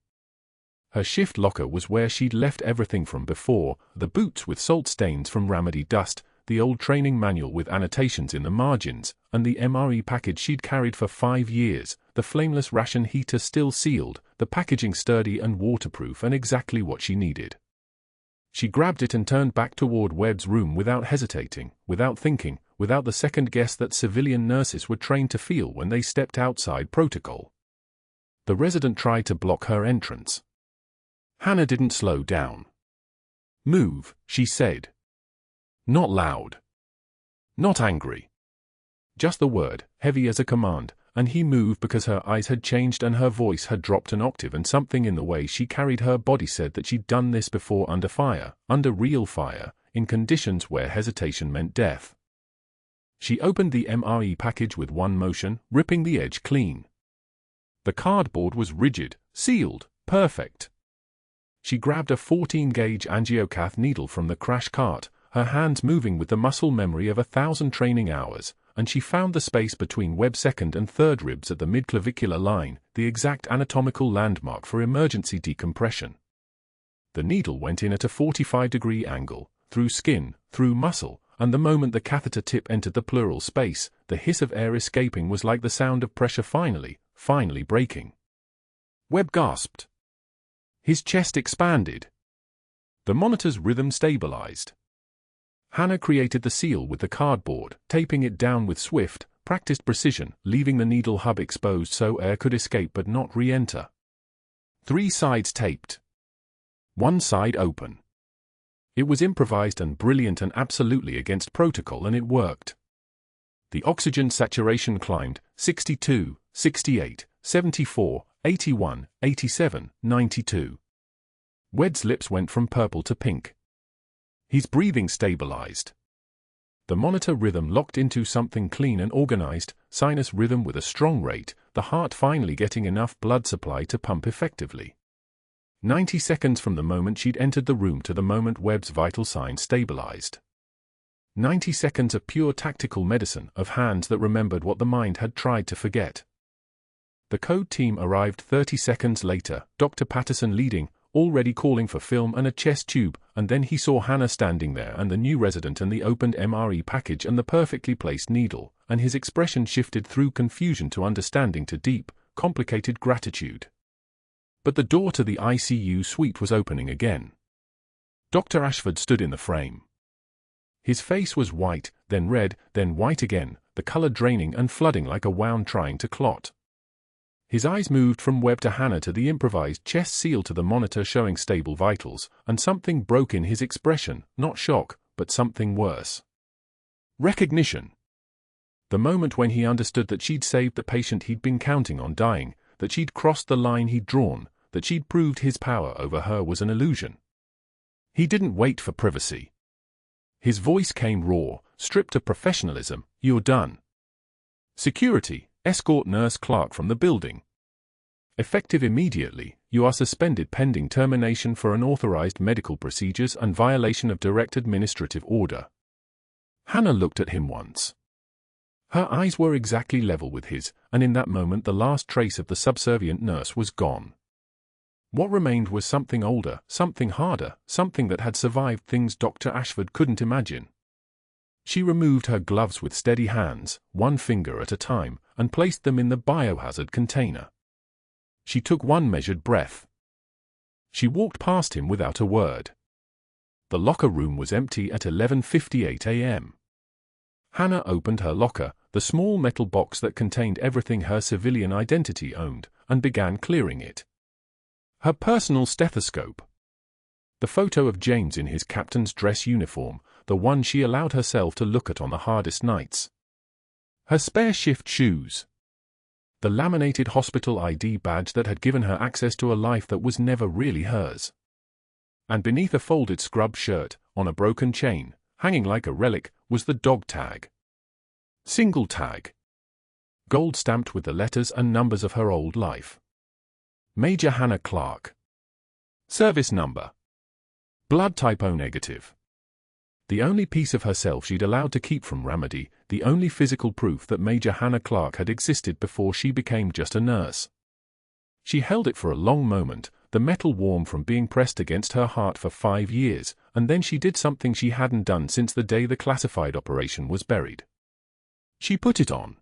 Her shift locker was where she'd left everything from before, the boots with salt stains from Ramadi dust, the old training manual with annotations in the margins, and the MRE package she'd carried for 5 years, the flameless ration heater still sealed, the packaging sturdy and waterproof and exactly what she needed. She grabbed it and turned back toward Webb's room without hesitating, without thinking, without the second guess that civilian nurses were trained to feel when they stepped outside protocol. The resident tried to block her entrance. Hannah didn't slow down. "Move," she said. Not loud. Not angry. Just the word, heavy as a command, and he moved because her eyes had changed and her voice had dropped an octave, and something in the way she carried her body said that she'd done this before under fire, under real fire, in conditions where hesitation meant death. She opened the MRE package with one motion, ripping the edge clean. The cardboard was rigid, sealed, perfect. She grabbed a 14-gauge angiocath needle from the crash cart, her hands moving with the muscle memory of 1,000 training hours, and she found the space between Webb's second and third ribs at the midclavicular line, the exact anatomical landmark for emergency decompression. The needle went in at a 45-degree angle, through skin, through muscle, and the moment the catheter tip entered the pleural space, the hiss of air escaping was like the sound of pressure finally breaking. Webb gasped. His chest expanded. The monitor's rhythm stabilized. Hannah created the seal with the cardboard, taping it down with swift, practiced precision, leaving the needle hub exposed so air could escape but not re-enter. 3 sides taped. 1 side open. It was improvised and brilliant and absolutely against protocol, and it worked. The oxygen saturation climbed, 62, 68, 74, 81, 87, 92. Webb's lips went from purple to pink. His breathing stabilized. The monitor rhythm locked into something clean and organized, sinus rhythm with a strong rate, the heart finally getting enough blood supply to pump effectively. 90 seconds from the moment she'd entered the room to the moment Webb's vital signs stabilized. 90 seconds of pure tactical medicine, of hands that remembered what the mind had tried to forget. The code team arrived 30 seconds later, Dr. Patterson leading, already calling for film and a chest tube, and then he saw Hannah standing there and the new resident and the opened MRE package and the perfectly placed needle, and his expression shifted through confusion to understanding to deep, complicated gratitude. But the door to the ICU suite was opening again. Dr. Ashford stood in the frame. His face was white, then red, then white again, the color draining and flooding like a wound trying to clot. His eyes moved from Webb to Hannah to the improvised chest seal to the monitor showing stable vitals, and something broke in his expression, not shock, but something worse. Recognition. The moment when he understood that she'd saved the patient he'd been counting on dying, that she'd crossed the line he'd drawn, that she'd proved his power over her was an illusion. He didn't wait for privacy. His voice came raw, stripped of professionalism. "You're done. Security, escort Nurse Clarke from the building. Effective immediately, you are suspended pending termination for unauthorized medical procedures and violation of direct administrative order." Hannah looked at him once. Her eyes were exactly level with his, and in that moment the last trace of the subservient nurse was gone. What remained was something older, something harder, something that had survived things Dr. Ashford couldn't imagine. She removed her gloves with steady hands, one finger at a time, and placed them in the biohazard container. She took one measured breath. She walked past him without a word. The locker room was empty at 11:58 a.m. Hannah opened her locker, the small metal box that contained everything her civilian identity owned, and began clearing it. Her personal stethoscope. The photo of James in his captain's dress uniform, the one she allowed herself to look at on the hardest nights. Her spare shift shoes. The laminated hospital ID badge that had given her access to a life that was never really hers. And beneath a folded scrub shirt, on a broken chain, hanging like a relic, was the dog tag. Single tag. Gold stamped with the letters and numbers of her old life. Major Hannah Clarke. Service number. Blood type O negative. The only piece of herself she'd allowed to keep from Ramadi, the only physical proof that Major Hannah Clarke had existed before she became just a nurse. She held it for a long moment, the metal warm from being pressed against her heart for 5 years, and then she did something she hadn't done since the day the classified operation was buried. She put it on.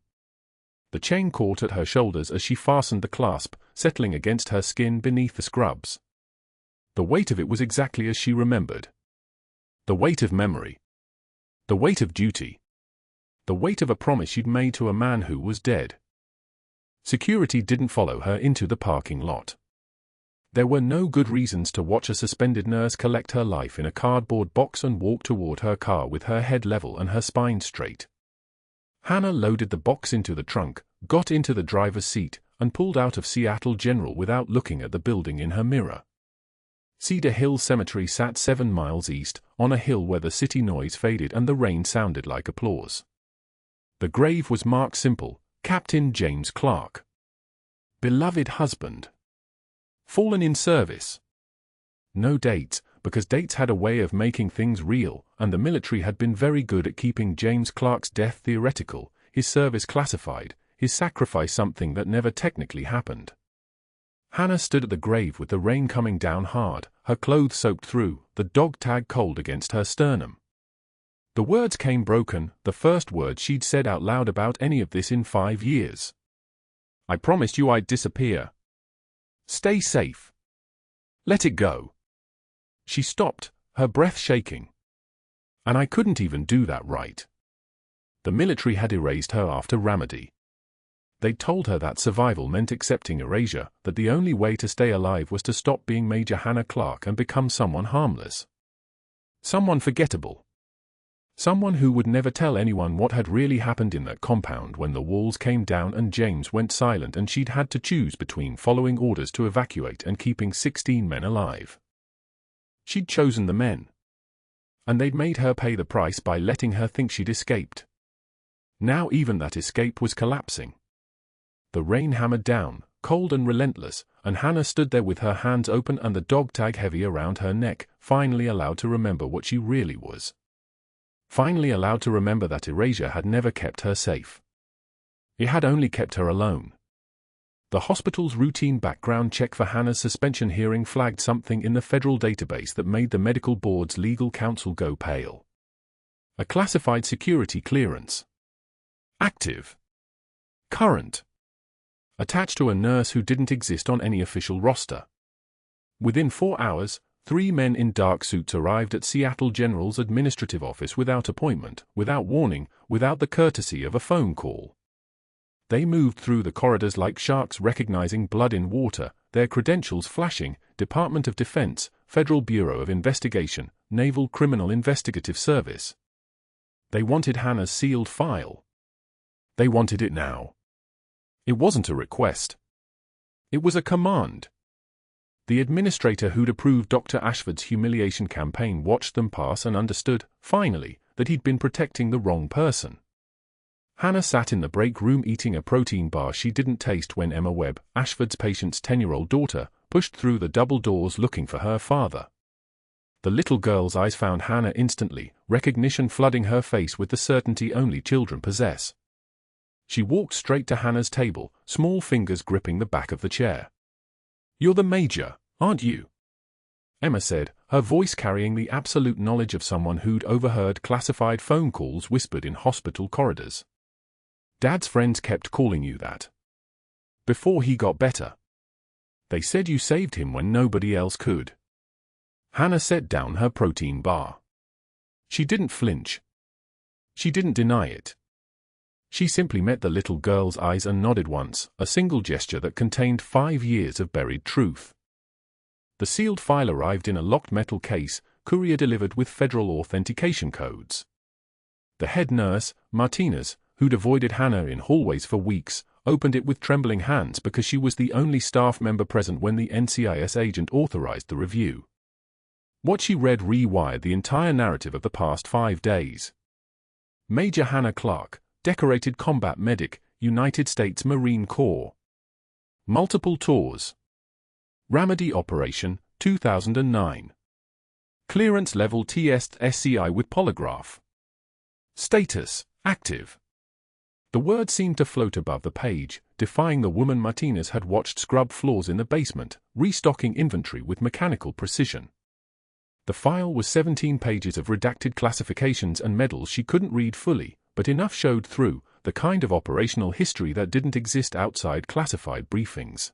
The chain caught at her shoulders as she fastened the clasp, settling against her skin beneath the scrubs. The weight of it was exactly as she remembered. The weight of memory. The weight of duty. The weight of a promise she'd made to a man who was dead. Security didn't follow her into the parking lot. There were no good reasons to watch a suspended nurse collect her life in a cardboard box and walk toward her car with her head level and her spine straight. Hannah loaded the box into the trunk, got into the driver's seat, and pulled out of Seattle General without looking at the building in her mirror. Cedar Hill Cemetery sat 7 miles east, on a hill where the city noise faded and the rain sounded like applause. The grave was marked simple, Captain James Clarke. Beloved husband. Fallen in service. No dates, because dates had a way of making things real, and the military had been very good at keeping James Clarke's death theoretical, his service classified, his sacrifice something that never technically happened. Hannah stood at the grave with the rain coming down hard, her clothes soaked through, the dog tag cold against her sternum. The words came broken, the first words she'd said out loud about any of this in 5 years. "I promised you I'd disappear. Stay safe. Let it go." She stopped, her breath shaking. And I couldn't even do that right. The military had erased her after Ramadi. They'd told her that survival meant accepting erasure, that the only way to stay alive was to stop being Major Hannah Clarke and become someone harmless. Someone forgettable. Someone who would never tell anyone what had really happened in that compound when the walls came down and James went silent and she'd had to choose between following orders to evacuate and keeping 16 men alive. She'd chosen the men. And they'd made her pay the price by letting her think she'd escaped. Now even that escape was collapsing. The rain hammered down, cold and relentless, and Hannah stood there with her hands open and the dog tag heavy around her neck, finally allowed to remember what she really was. Finally allowed to remember that erasure had never kept her safe. It had only kept her alone. The hospital's routine background check for Hannah's suspension hearing flagged something in the federal database that made the medical board's legal counsel go pale. A classified security clearance. Active. Current. Attached to a nurse who didn't exist on any official roster. Within 4 hours, 3 men in dark suits arrived at Seattle General's administrative office without appointment, without warning, without the courtesy of a phone call. They moved through the corridors like sharks recognizing blood in water, their credentials flashing: Department of Defense, Federal Bureau of Investigation, Naval Criminal Investigative Service. They wanted Hannah's sealed file. They wanted it now. It wasn't a request. It was a command. The administrator who'd approved Dr. Ashford's humiliation campaign watched them pass and understood, finally, that he'd been protecting the wrong person. Hannah sat in the break room eating a protein bar she didn't taste when Emma Webb, Ashford's patient's 10-year-old daughter, pushed through the double doors looking for her father. The little girl's eyes found Hannah instantly, recognition flooding her face with the certainty only children possess. She walked straight to Hannah's table, small fingers gripping the back of the chair. "You're the major, aren't you?" Emma said, her voice carrying the absolute knowledge of someone who'd overheard classified phone calls whispered in hospital corridors. "Dad's friends kept calling you that. Before he got better. They said you saved him when nobody else could." Hannah set down her protein bar. She didn't flinch. She didn't deny it. She simply met the little girl's eyes and nodded once, a single gesture that contained 5 years of buried truth. The sealed file arrived in a locked metal case, courier-delivered with federal authentication codes. The head nurse, Martinez, who'd avoided Hannah in hallways for weeks, opened it with trembling hands because she was the only staff member present when the NCIS agent authorized the review. What she read rewired the entire narrative of the past 5 days. Major Hannah Clarke, decorated combat medic, United States Marine Corps. Multiple tours. Ramadi Operation, 2009. Clearance level TS-SCI with polygraph. Status, active. The word seemed to float above the page, defying the woman Martinez had watched scrub floors in the basement, restocking inventory with mechanical precision. The file was 17 pages of redacted classifications and medals she couldn't read fully, but enough showed through, the kind of operational history that didn't exist outside classified briefings.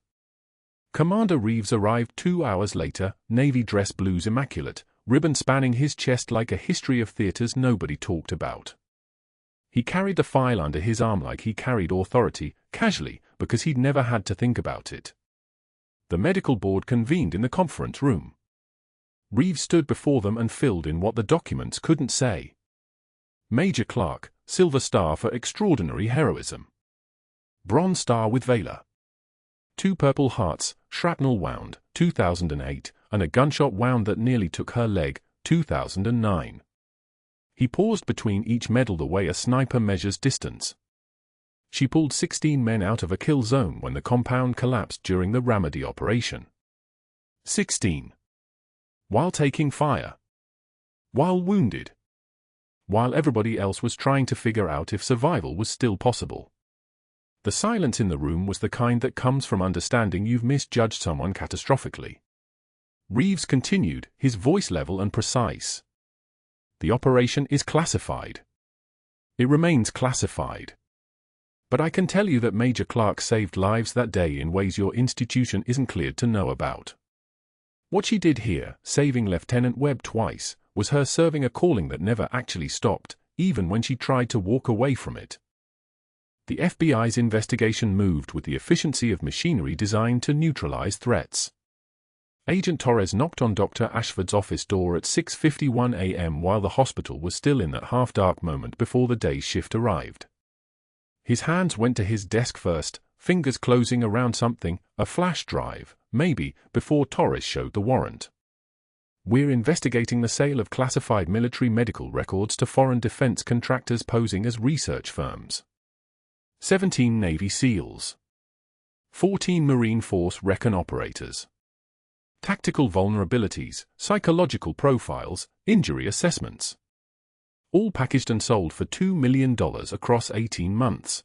Commander Reeves arrived 2 hours later, navy dress blues immaculate, ribbon spanning his chest like a history of theaters nobody talked about. He carried the file under his arm like he carried authority, casually, because he'd never had to think about it. The medical board convened in the conference room. Reeves stood before them and filled in what the documents couldn't say. Major Clarke, Silver Star for extraordinary heroism. Bronze Star with Valor. 2 Purple Hearts, shrapnel wound, 2008, and a gunshot wound that nearly took her leg, 2009. He paused between each medal the way a sniper measures distance. She pulled 16 men out of a kill zone when the compound collapsed during the Ramadi operation. 16. While taking fire. While wounded. While everybody else was trying to figure out if survival was still possible. The silence in the room was the kind that comes from understanding you've misjudged someone catastrophically. Reeves continued, his voice level and precise. The operation is classified. It remains classified. But I can tell you that Major Clarke saved lives that day in ways your institution isn't cleared to know about. What she did here, saving Lieutenant Webb twice, was her serving a calling that never actually stopped, even when she tried to walk away from it. The FBI's investigation moved with the efficiency of machinery designed to neutralize threats. Agent Torres knocked on Dr. Ashford's office door at 6:51 a.m. while the hospital was still in that half-dark moment before the day's shift arrived. His hands went to his desk first, fingers closing around something, a flash drive, maybe, before Torres showed the warrant. "We're investigating the sale of classified military medical records to foreign defense contractors posing as research firms. 17 Navy SEALs. 14 Marine Force recon operators. Tactical vulnerabilities, psychological profiles, injury assessments. All packaged and sold for $2 million across 18 months.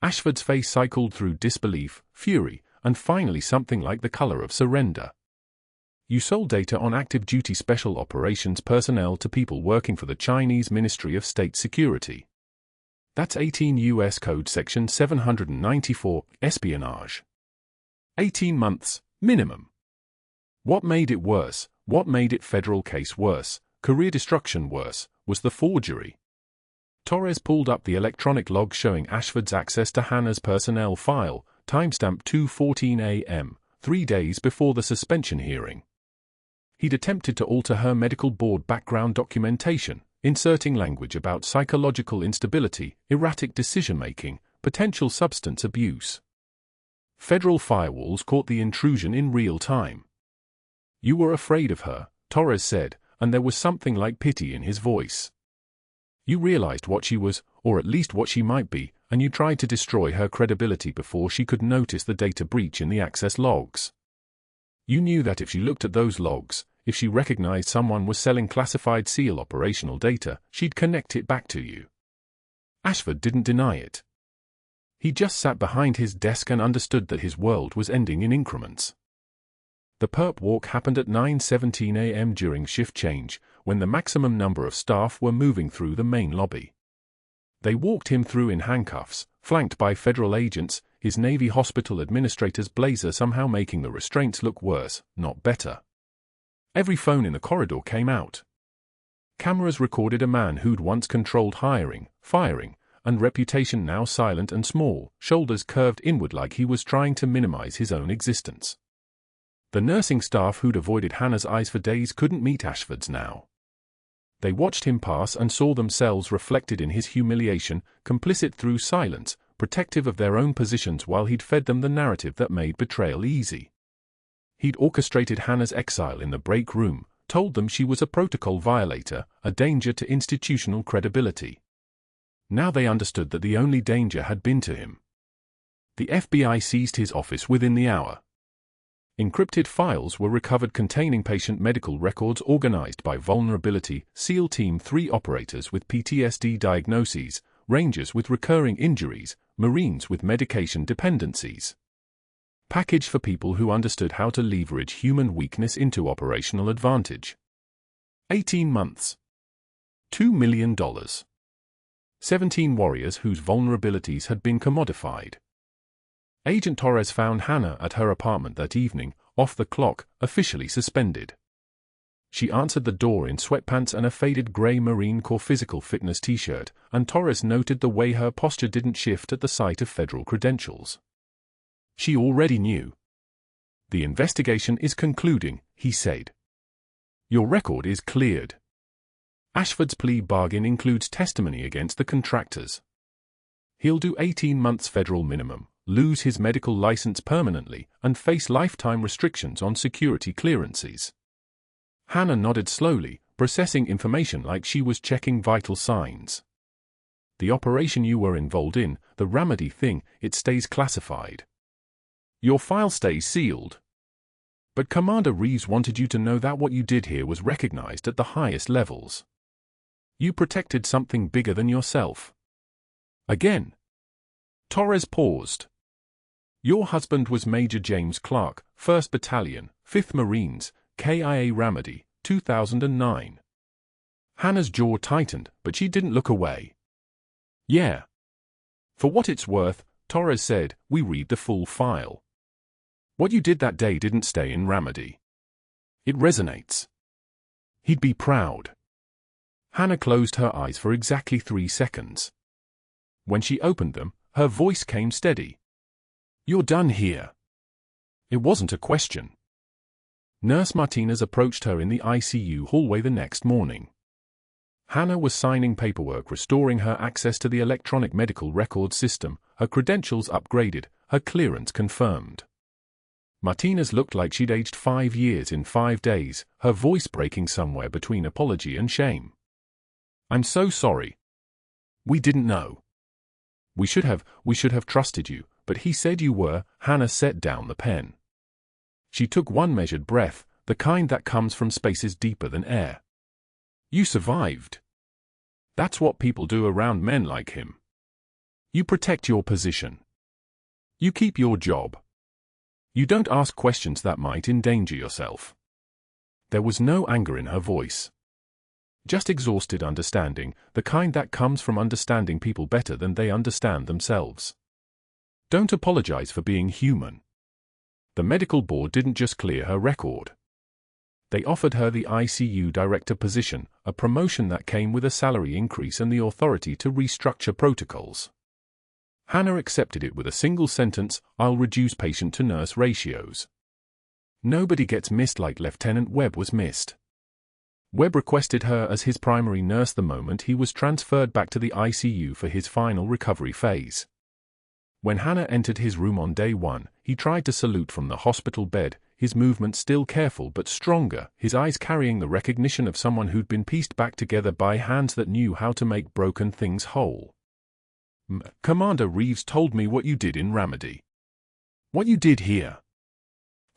Ashford's face cycled through disbelief, fury, and finally something like the color of surrender. "You sold data on active duty special operations personnel to people working for the Chinese Ministry of State Security. That's 18 U.S. Code Section 794, espionage. 18 months, minimum. What made it worse What made it federal case worse, career destruction worse, was the forgery. Torres pulled up the electronic log showing Ashford's access to Hannah's personnel file, timestamp 2:14 a.m., 3 days before the suspension hearing. He'd attempted to alter her medical board background documentation, inserting language about psychological instability, erratic decision-making, potential substance abuse. Federal firewalls caught the intrusion in real time. "You were afraid of her," Torres said, and there was something like pity in his voice. "You realized what she was, or at least what she might be, and you tried to destroy her credibility before she could notice the data breach in the access logs. You knew that if she looked at those logs, if she recognized someone was selling classified SEAL operational data, she'd connect it back to you." Ashford didn't deny it. He just sat behind his desk and understood that his world was ending in increments. The perp walk happened at 9:17 a.m. during shift change, when the maximum number of staff were moving through the main lobby. They walked him through in handcuffs, flanked by federal agents, his Navy hospital administrator's blazer somehow making the restraints look worse, not better. Every phone in the corridor came out. Cameras recorded a man who'd once controlled hiring, firing, and reputation now silent and small, shoulders curved inward like he was trying to minimize his own existence. The nursing staff who'd avoided Hannah's eyes for days couldn't meet Ashford's now. They watched him pass and saw themselves reflected in his humiliation, complicit through silence, protective of their own positions while he'd fed them the narrative that made betrayal easy. He'd orchestrated Hannah's exile in the break room, told them she was a protocol violator, a danger to institutional credibility. Now they understood that the only danger had been to him. The FBI seized his office within the hour. Encrypted files were recovered containing patient medical records organized by Vulnerability SEAL Team 3 operators with PTSD diagnoses, Rangers with recurring injuries, Marines with medication dependencies. Packaged for people who understood how to leverage human weakness into operational advantage. 18 months. $2 million. 17 warriors whose vulnerabilities had been commodified. Agent Torres found Hannah at her apartment that evening, off the clock, officially suspended. She answered the door in sweatpants and a faded gray Marine Corps physical fitness t-shirt, and Torres noted the way her posture didn't shift at the sight of federal credentials. She already knew. "The investigation is concluding," he said. "Your record is cleared. Ashford's plea bargain includes testimony against the contractors. He'll do 18 months federal minimum, lose his medical license permanently, and face lifetime restrictions on security clearances." Hannah nodded slowly, processing information like she was checking vital signs. "The operation you were involved in, the Ramadi thing, it stays classified. Your file stays sealed. But Commander Reeves wanted you to know that what you did here was recognized at the highest levels. You protected something bigger than yourself." Again. Torres paused. "Your husband was Major James Clarke, 1st Battalion, 5th Marines, KIA Ramadi, 2009. Hannah's jaw tightened, but she didn't look away. "Yeah. For what it's worth," Torres said, "we read the full file. What you did that day didn't stay in Ramadi. It resonates. He'd be proud." Hannah closed her eyes for exactly 3 seconds. When she opened them, her voice came steady. "You're done here." It wasn't a question. Nurse Martinez approached her in the ICU hallway the next morning. Hannah was signing paperwork restoring her access to the electronic medical records system, her credentials upgraded, her clearance confirmed. Martinez looked like she'd aged 5 years in 5 days, her voice breaking somewhere between apology and shame. "I'm so sorry. We didn't know. We should have trusted you, but he said you were." Hannah set down the pen. She took one measured breath, the kind that comes from spaces deeper than air. "You survived. That's what people do around men like him. You protect your position. You keep your job. You don't ask questions that might endanger yourself." There was no anger in her voice. Just exhausted understanding, the kind that comes from understanding people better than they understand themselves. "Don't apologize for being human. The medical board didn't just clear her record. They offered her the ICU director position, a promotion that came with a salary increase and the authority to restructure protocols. Hannah accepted it with a single sentence, "I'll reduce patient-to-nurse ratios." Nobody gets missed like Lieutenant Webb was missed. Webb requested her as his primary nurse the moment he was transferred back to the ICU for his final recovery phase. When Hannah entered his room on day 1, he tried to salute from the hospital bed, his movement still careful but stronger, his eyes carrying the recognition of someone who'd been pieced back together by hands that knew how to make broken things whole. "Commander Reeves told me what you did in Ramadi. What you did here."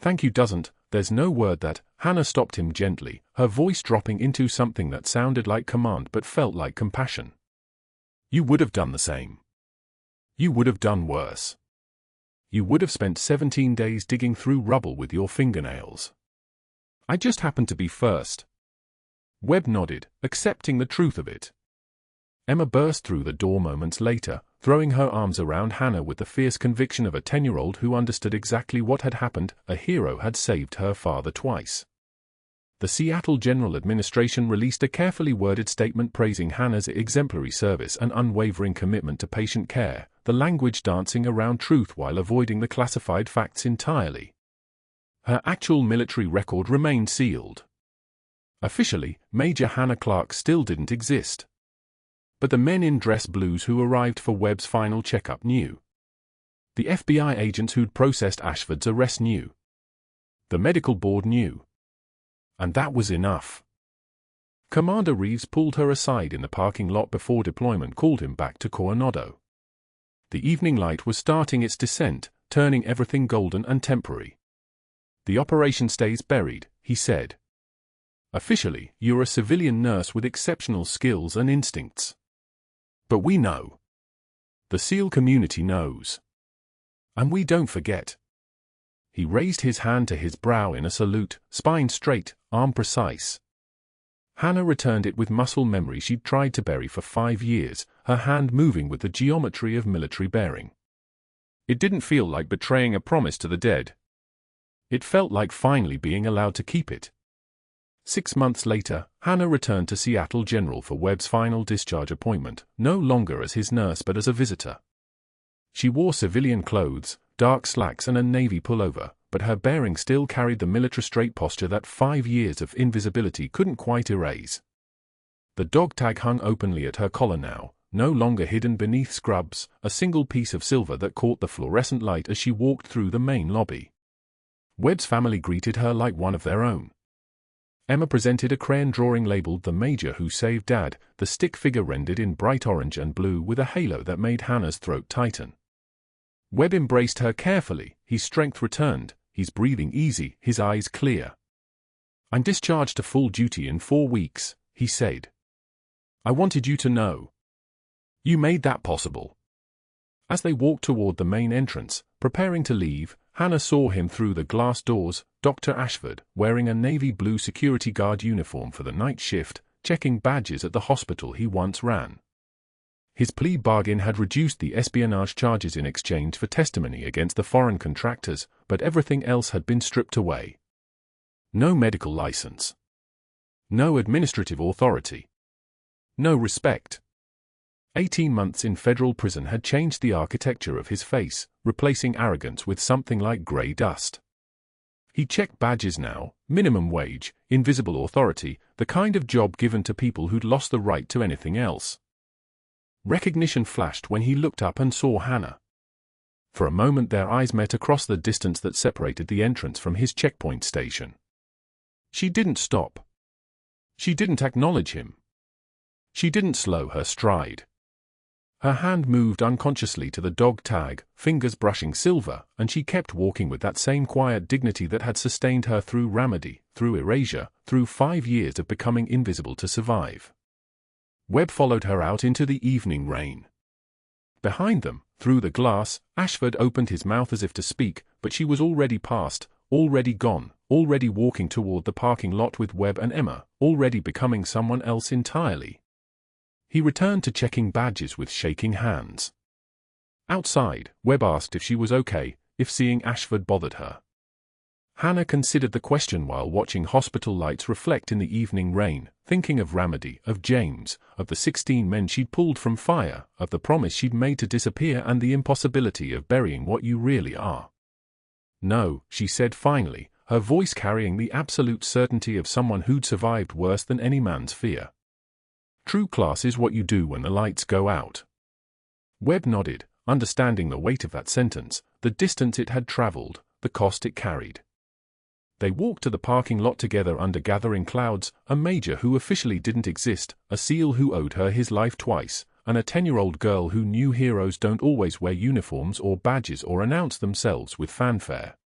"Thank you doesn't, there's no word that," Hannah stopped him gently, her voice dropping into something that sounded like command but felt like compassion. "You would have done the same. You would have done worse. You would have spent 17 days digging through rubble with your fingernails. I just happened to be first." Webb nodded, accepting the truth of it. Emma burst through the door moments later, throwing her arms around Hannah with the fierce conviction of a 10-year-old who understood exactly what had happened. A hero had saved her father twice. The Seattle General Administration released a carefully worded statement praising Hannah's exemplary service and unwavering commitment to patient care, the language dancing around truth while avoiding the classified facts entirely. Her actual military record remained sealed. Officially, Major Hannah Clarke still didn't exist. But the men in dress blues who arrived for Webb's final checkup knew. The FBI agents who'd processed Ashford's arrest knew. The medical board knew. And that was enough. Commander Reeves pulled her aside in the parking lot before deployment called him back to Coronado. The evening light was starting its descent, turning everything golden and temporary. "The operation stays buried," he said. "Officially, you're a civilian nurse with exceptional skills and instincts. But we know. The SEAL community knows. And we don't forget." He raised his hand to his brow in a salute, spine straight, arm precise. Hannah returned it with muscle memory she'd tried to bury for 5 years, her hand moving with the geometry of military bearing. It didn't feel like betraying a promise to the dead. It felt like finally being allowed to keep it. 6 months later, Hannah returned to Seattle General for Webb's final discharge appointment, no longer as his nurse but as a visitor. She wore civilian clothes, dark slacks and a navy pullover, but her bearing still carried the military straight posture that 5 years of invisibility couldn't quite erase. The dog tag hung openly at her collar now, no longer hidden beneath scrubs, a single piece of silver that caught the fluorescent light as she walked through the main lobby. Webb's family greeted her like one of their own. Emma presented a crayon drawing labeled "The Major Who Saved Dad," the stick figure rendered in bright orange and blue with a halo that made Hannah's throat tighten. Webb embraced her carefully, his strength returned, his breathing easy, his eyes clear. "I'm discharged to full duty in 4 weeks," he said. "I wanted you to know. You made that possible." As they walked toward the main entrance, preparing to leave, Hannah saw him through the glass doors, Dr. Ashford, wearing a navy blue security guard uniform for the night shift, checking badges at the hospital he once ran. His plea bargain had reduced the espionage charges in exchange for testimony against the foreign contractors, but everything else had been stripped away. No medical license. No administrative authority. No respect. 18 months in federal prison had changed the architecture of his face, replacing arrogance with something like gray dust. He checked badges now, minimum wage, invisible authority, the kind of job given to people who'd lost the right to anything else. Recognition flashed when he looked up and saw Hannah. For a moment their eyes met across the distance that separated the entrance from his checkpoint station. She didn't stop. She didn't acknowledge him. She didn't slow her stride. Her hand moved unconsciously to the dog tag, fingers brushing silver, and she kept walking with that same quiet dignity that had sustained her through Ramadi, through erasure, through 5 years of becoming invisible to survive. Webb followed her out into the evening rain. Behind them, through the glass, Ashford opened his mouth as if to speak, but she was already past, already gone, already walking toward the parking lot with Webb and Emma, already becoming someone else entirely. He returned to checking badges with shaking hands. Outside, Webb asked if she was okay, if seeing Ashford bothered her. Hannah considered the question while watching hospital lights reflect in the evening rain, thinking of Ramadi, of James, of the 16 men she'd pulled from fire, of the promise she'd made to disappear and the impossibility of burying what you really are. No, she said finally, her voice carrying the absolute certainty of someone who'd survived worse than any man's fear. True class is what you do when the lights go out. Webb nodded, understanding the weight of that sentence, the distance it had traveled, the cost it carried. They walked to the parking lot together under gathering clouds, a major who officially didn't exist, a SEAL who owed her his life twice, and a 10-year-old girl who knew heroes don't always wear uniforms or badges or announce themselves with fanfare.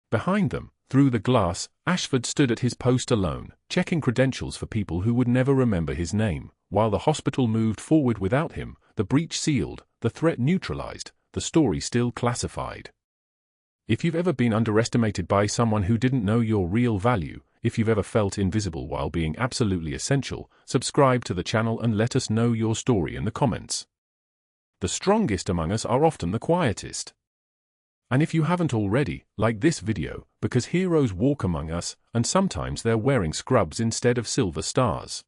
Behind them, through the glass, Ashford stood at his post alone, checking credentials for people who would never remember his name, while the hospital moved forward without him, the breach sealed, the threat neutralized, the story still classified. If you've ever been underestimated by someone who didn't know your real value, if you've ever felt invisible while being absolutely essential, subscribe to the channel and let us know your story in the comments. The strongest among us are often the quietest. And if you haven't already, like this video, because heroes walk among us, and sometimes they're wearing scrubs instead of silver stars.